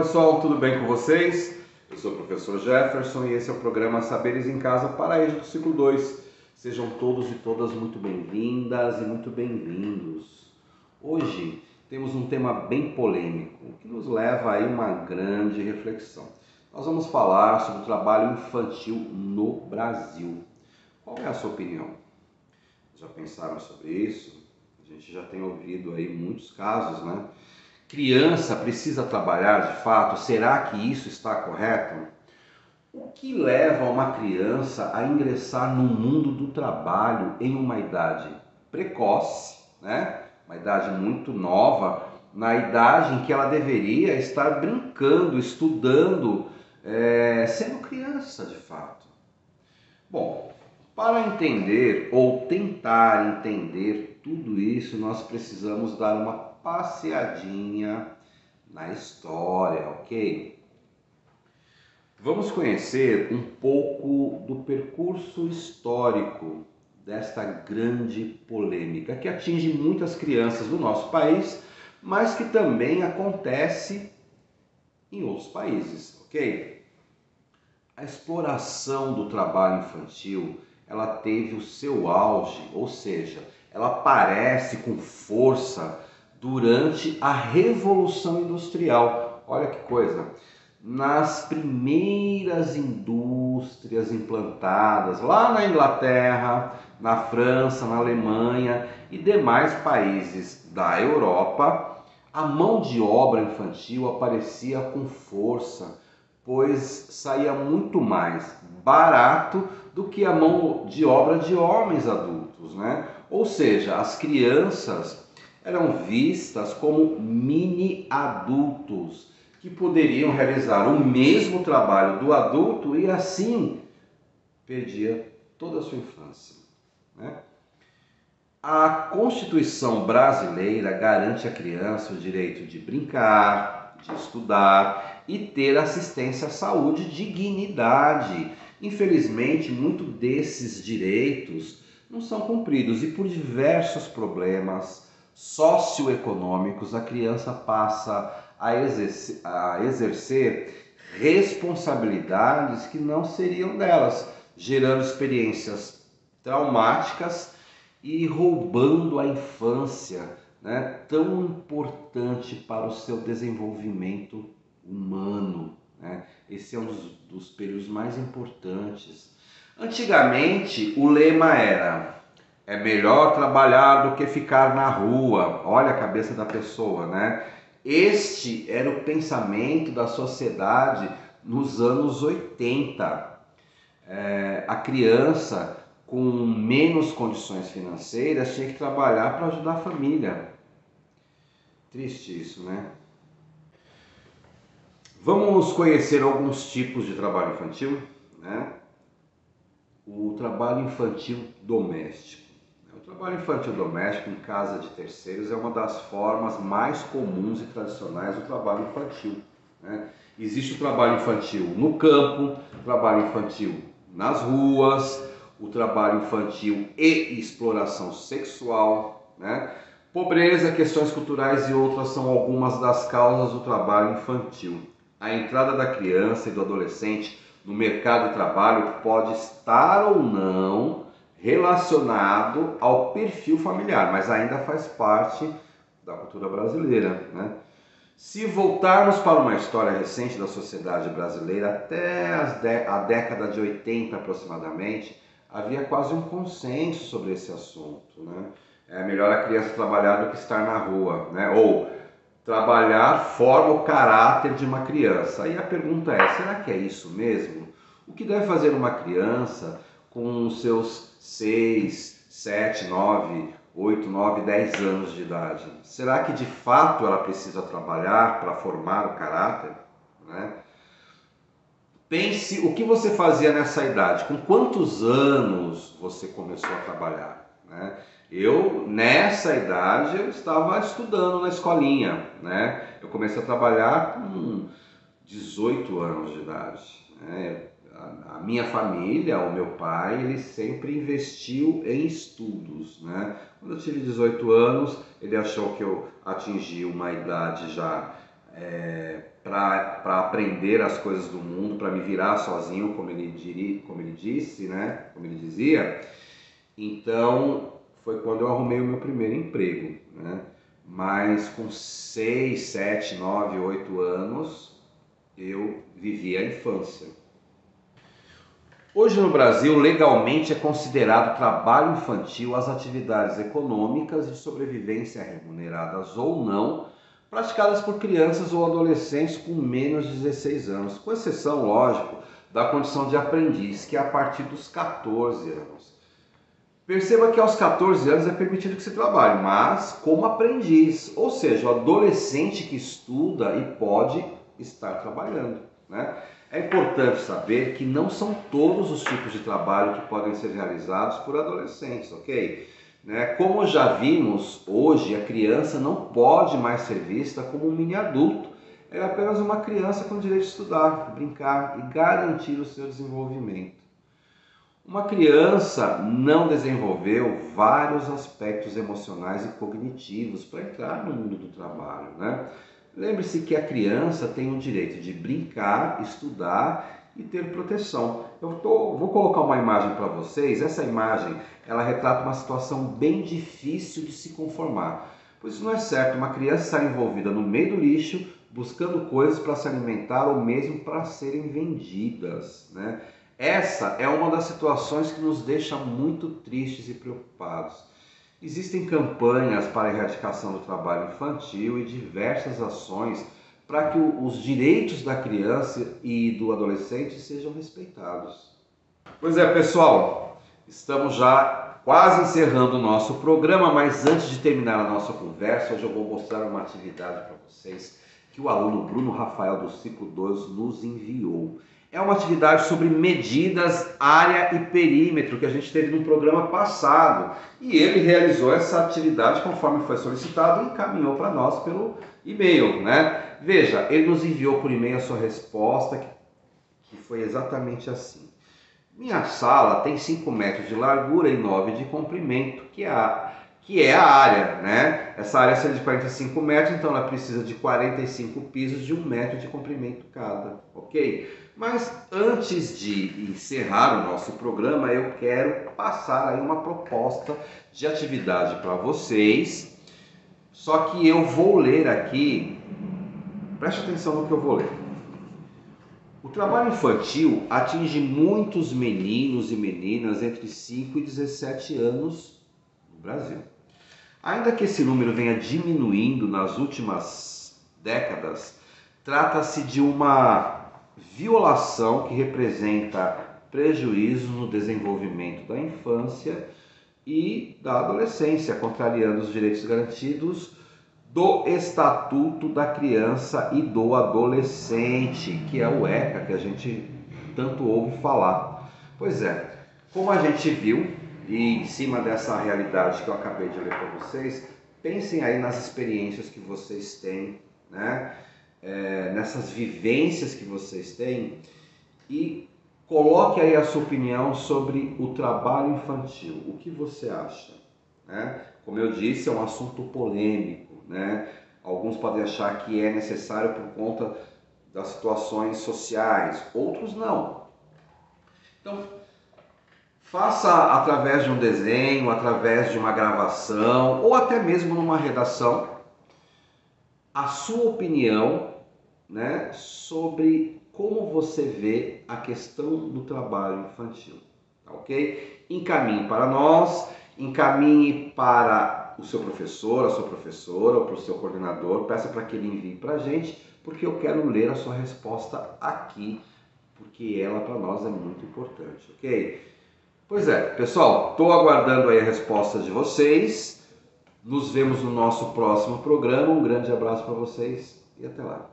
pessoal, tudo bem com vocês? Eu sou o professor Jefferson e esse é o programa Saberes em Casa para a EJA do ciclo 2. Sejam todos e todas muito bem-vindas e muito bem-vindos. Hoje temos um tema bem polêmico que nos leva a uma grande reflexão. Nós vamos falar sobre o trabalho infantil no Brasil. Qual é a sua opinião? Já pensaram sobre isso? A gente já tem ouvido aí muitos casos, né? Criança precisa trabalhar de fato? Será que isso está correto? O que leva uma criança a ingressar no mundo do trabalho em uma idade precoce, né? Uma idade muito nova, na idade em que ela deveria estar brincando, estudando, sendo criança de fato? Bom, para entender ou tentar entender tudo isso, nós precisamos dar uma passeadinha na história, ok? Vamos conhecer um pouco do percurso histórico desta grande polêmica que atinge muitas crianças do nosso país, mas que também acontece em outros países, ok? A exploração do trabalho infantil, ela teve o seu auge, ou seja, ela aparece com força durante a Revolução Industrial. Olha que coisa! Nas primeiras indústrias implantadas lá na Inglaterra, na França, na Alemanha e demais países da Europa, a mão de obra infantil aparecia com força, pois saía muito mais barato do que a mão de obra de homens adultos, né? Ou seja, as crianças eram vistas como mini adultos que poderiam realizar o mesmo trabalho do adulto e assim perdia toda a sua infância, né? A Constituição brasileira garante à criança o direito de brincar, de estudar e ter assistência à saúde e dignidade. Infelizmente, muitos desses direitos não são cumpridos e por diversos problemas socioeconômicos a criança passa a exercer responsabilidades que não seriam delas, gerando experiências traumáticas e roubando a infância, né, tão importante para o seu desenvolvimento humano, né? Esse é um dos períodos mais importantes. Antigamente, o lema era: é melhor trabalhar do que ficar na rua. Olha a cabeça da pessoa, né? Este era o pensamento da sociedade nos anos 80. A criança com menos condições financeiras tinha que trabalhar para ajudar a família. Triste isso, né? Vamos conhecer alguns tipos de trabalho infantil, né? O trabalho infantil doméstico. O trabalho infantil doméstico em casa de terceiros é uma das formas mais comuns e tradicionais do trabalho infantil, né? Existe o trabalho infantil no campo, trabalho infantil nas ruas, o trabalho infantil e exploração sexual, né? Pobreza, questões culturais e outras são algumas das causas do trabalho infantil. A entrada da criança e do adolescente no mercado de trabalho pode estar ou não relacionado ao perfil familiar, mas ainda faz parte da cultura brasileira, né? Se voltarmos para uma história recente da sociedade brasileira, até a década de 80 aproximadamente, havia quase um consenso sobre esse assunto, né? É melhor a criança trabalhar do que estar na rua, né? Ou trabalhar forma o caráter de uma criança. Aí a pergunta é: será que é isso mesmo? O que deve fazer uma criança com os seus 6, 7, 9, 8, 9, 10 anos de idade? Será que de fato ela precisa trabalhar para formar o caráter, né? Pense o que você fazia nessa idade, com quantos anos você começou a trabalhar, né? Eu, nessa idade, eu estava estudando na escolinha, né? Eu comecei a trabalhar com 18 anos de idade, né? A minha família, o meu pai, ele sempre investiu em estudos, né? Quando eu tive 18 anos, ele achou que eu atingi uma idade já para aprender as coisas do mundo, para me virar sozinho, como ele disse, né? Como ele dizia. Então, foi quando eu arrumei o meu primeiro emprego, né? Mas com 6, 7, 9, 8 anos, eu vivi a infância. Hoje no Brasil, legalmente é considerado trabalho infantil as atividades econômicas de sobrevivência remuneradas ou não, praticadas por crianças ou adolescentes com menos de 16 anos, com exceção, lógico, da condição de aprendiz, que é a partir dos 14 anos. Perceba que aos 14 anos é permitido que se trabalhe, mas como aprendiz, ou seja, o adolescente que estuda e pode estar trabalhando, né? É importante saber que não são todos os tipos de trabalho que podem ser realizados por adolescentes, ok? Como já vimos, hoje a criança não pode mais ser vista como um mini adulto. É apenas uma criança com o direito de estudar, brincar e garantir o seu desenvolvimento. Uma criança não desenvolveu vários aspectos emocionais e cognitivos para entrar no mundo do trabalho, né? Lembre-se que a criança tem o direito de brincar, estudar e ter proteção. Vou colocar uma imagem para vocês. Essa imagem, ela retrata uma situação bem difícil de se conformar. Pois isso não é certo, uma criança estar envolvida no meio do lixo, buscando coisas para se alimentar ou mesmo para serem vendidas, né? Essa é uma das situações que nos deixa muito tristes e preocupados. Existem campanhas para a erradicação do trabalho infantil e diversas ações para que os direitos da criança e do adolescente sejam respeitados. Pois é, pessoal, estamos já quase encerrando o nosso programa, mas antes de terminar a nossa conversa, hoje eu vou mostrar uma atividade para vocês que o aluno Bruno Rafael do ciclo 2 nos enviou. É uma atividade sobre medidas, área e perímetro que a gente teve no programa passado. E ele realizou essa atividade conforme foi solicitado e encaminhou para nós pelo e-mail, né? Veja, ele nos enviou por e-mail a sua resposta, que foi exatamente assim. Minha sala tem 5 metros de largura e 9 de comprimento, que é a área, né? Essa área seria de 45 metros, então ela precisa de 45 pisos de 1 metro de comprimento cada, ok? Mas antes de encerrar o nosso programa, eu quero passar aí uma proposta de atividade para vocês. Só que eu vou ler aqui, preste atenção no que eu vou ler. O trabalho infantil atinge muitos meninos e meninas entre 5 e 17 anos no Brasil. Ainda que esse número venha diminuindo nas últimas décadas, trata-se de uma violação que representa prejuízo no desenvolvimento da infância e da adolescência, contrariando os direitos garantidos do Estatuto da Criança e do Adolescente, que é o ECA, que a gente tanto ouve falar. Pois é, como a gente viu, e em cima dessa realidade que eu acabei de ler para vocês, pensem aí nas experiências que vocês têm, né? Nessas vivências que vocês têm e coloque aí a sua opinião sobre o trabalho infantil. O que você acha? Né? Como eu disse, é um assunto polêmico, né? Alguns podem achar que é necessário por conta das situações sociais, outros não. Então, faça através de um desenho, através de uma gravação ou até mesmo numa redação a sua opinião, né, sobre como você vê a questão do trabalho infantil, ok? Encaminhe para nós, encaminhe para o seu professor, a sua professora ou para o seu coordenador, peça para que ele envie para a gente, porque eu quero ler a sua resposta aqui, porque ela para nós é muito importante, ok? Pois é, pessoal, estou aguardando aí a resposta de vocês. Nos vemos no nosso próximo programa. Um grande abraço para vocês e até lá.